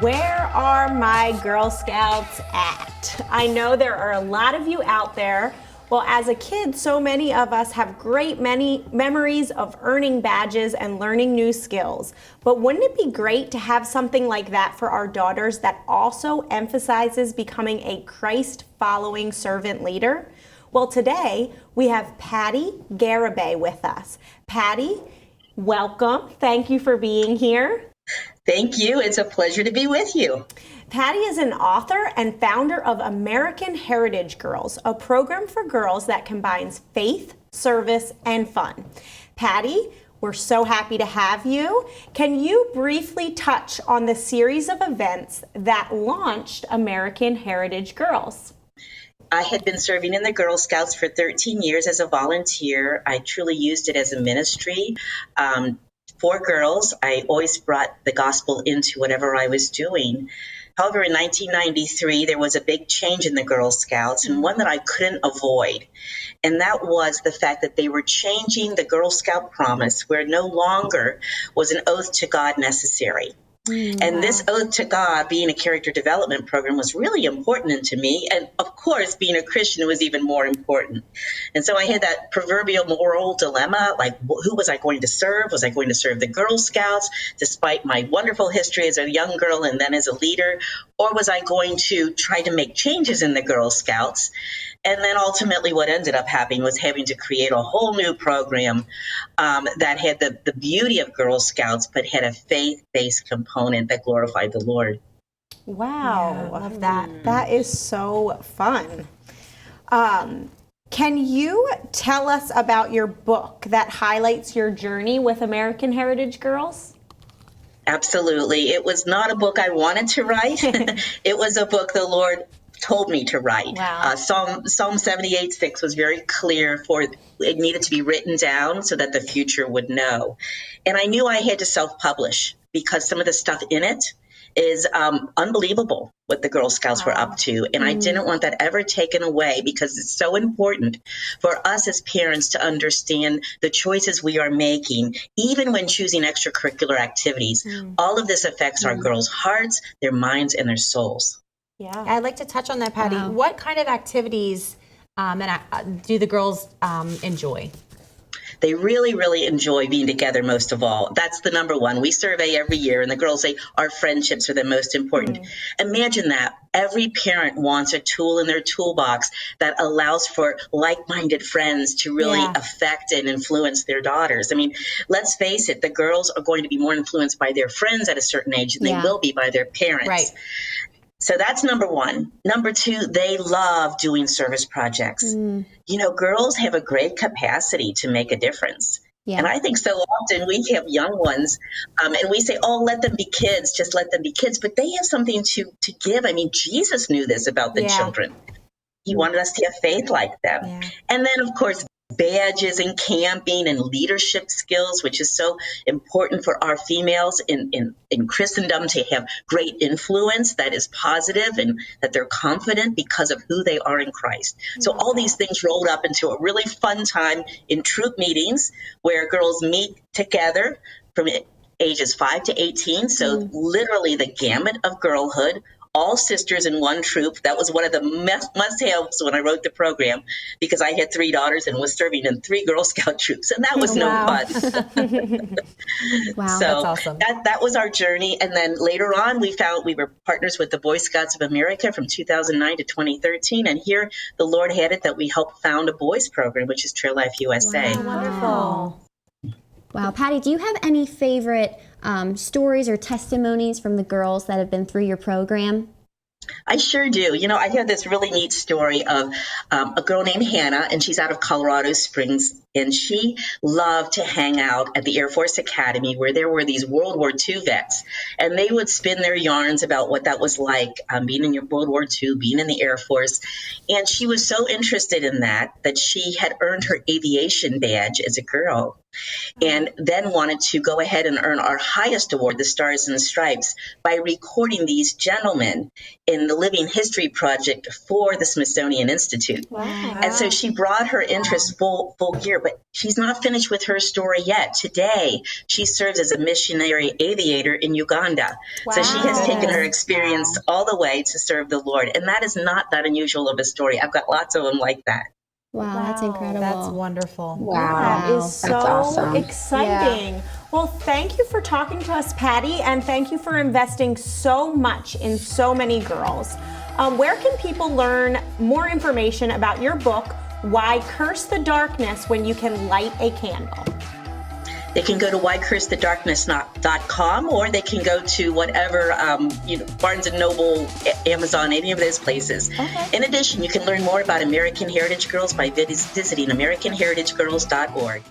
Where are my Girl Scouts at? I know there are a lot of you out there. Well, as a kid, so many of us have many memories of earning badges and learning new skills. But wouldn't it be great to have something like that for our daughters that also emphasizes becoming a Christ-following servant leader? Well, today we have Patti Garibay with us. Patti, welcome. Thank you for being here. Thank you. It's a pleasure to be with you. Patti is an author and founder of American Heritage Girls, a program for girls that combines faith, service, and fun. Patti, we're so happy to have you. Can you briefly touch on the series of events that launched American Heritage Girls? I had been serving in the Girl Scouts for 13 years as a volunteer. I truly used it as a ministry. For girls, I always brought the gospel into whatever I was doing. However, in 1993, there was a big change in the Girl Scouts, and one that I couldn't avoid. And that was the fact that they were changing the Girl Scout promise, where no longer was an oath to God necessary. And this oath to God, being a character development program, was really important to me. And of course, being a Christian was even more important. And so I had that proverbial moral dilemma, like who was I going to serve? Was I going to serve the Girl Scouts, despite my wonderful history as a young girl and then as a leader? Or was I going to try to make changes in the Girl Scouts? And then ultimately what ended up happening was having to create a whole new program that had the beauty of Girl Scouts, but had a faith-based component that glorified the Lord. Wow, Yeah, I love that. That is so fun. Can you tell us about your book that highlights your journey with American Heritage Girls? Absolutely. It was not a book I wanted to write. It was a book the Lord told me to write. Wow. Psalm 78:6 was very clear for it needed to be written down so that the future would know. And I knew I had to self-publish because some of the stuff in it is unbelievable what the Girl Scouts were up to. And I didn't want that ever taken away because it's so important for us as parents to understand the choices we are making, even when choosing extracurricular activities. All of this affects our girls' hearts, their minds, and their souls. Yeah. I'd like to touch on that, Patti. Wow. What kind of activities do the girls enjoy? They really, really enjoy being together most of all. That's the number one. We survey every year, and the girls say our friendships are the most important. Imagine that. Every parent wants a tool in their toolbox that allows for like-minded friends to really affect and influence their daughters. I mean, let's face it, the girls are going to be more influenced by their friends at a certain age than they will be by their parents. Right. So that's number one. Number two, they love doing service projects. You know, girls have a great capacity to make a difference. Yeah. And I think so often we have young ones and we say, oh, let them be kids, just let them be kids. But they have something to give. I mean, Jesus knew this about the children. He wanted us to have faith like them. And then, of course, badges and camping and leadership skills, which is so important for our females in Christendom to have great influence that is positive and that they're confident because of who they are in Christ. So all these things rolled up into a really fun time in troop meetings where girls meet together from ages 5 to 18. So literally the gamut of girlhood, all sisters in one troop. That was one of the must-haves when I wrote the program because I had 3 daughters and was serving in 3 Girl Scout troops, and that was no fun. Wow, So that's awesome. That was our journey. And then later on, we found we were partners with the Boy Scouts of America from 2009 to 2013. And here the Lord had it that we helped found a boys program, which is Trail Life USA. Wonderful. Wow, Patti, do you have any favorite stories or testimonies from the girls that have been through your program? I sure do. You know, I have this really neat story of a girl named Hannah, and she's out of Colorado Springs, and she loved to hang out at the Air Force Academy where there were these World War II vets, and they would spin their yarns about what that was like, being in your World War II, being in the Air Force. And she was so interested in that she had earned her aviation badge as a girl. And then wanted to go ahead and earn our highest award, the Stars and Stripes, by recording these gentlemen in the Living History Project for the Smithsonian Institute. Wow. And so she brought her interest full gear but she's not finished with her story yet. Today, she serves as a missionary aviator in Uganda. So she has taken her experience all the way to serve the Lord. And that is not that unusual of a story. I've got lots of them like that. Wow, that's incredible. That's wonderful. That is so awesome. exciting. Well, thank you for talking to us, Patti, and thank you for investing so much in so many girls. Where can people learn more information about your book, Why Curse the Darkness When You Can Light a Candle? They can go to whycursethedarkness.com, or they can go to whatever, Barnes & Noble, Amazon, any of those places. Okay. In addition, you can learn more about American Heritage Girls by visiting AmericanHeritageGirls.org.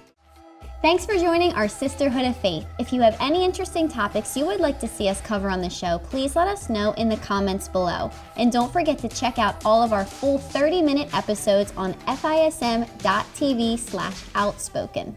Thanks for joining our Sisterhood of Faith. If you have any interesting topics you would like to see us cover on the show, please let us know in the comments below. And don't forget to check out all of our full 30-minute episodes on FISM.tv/outspoken.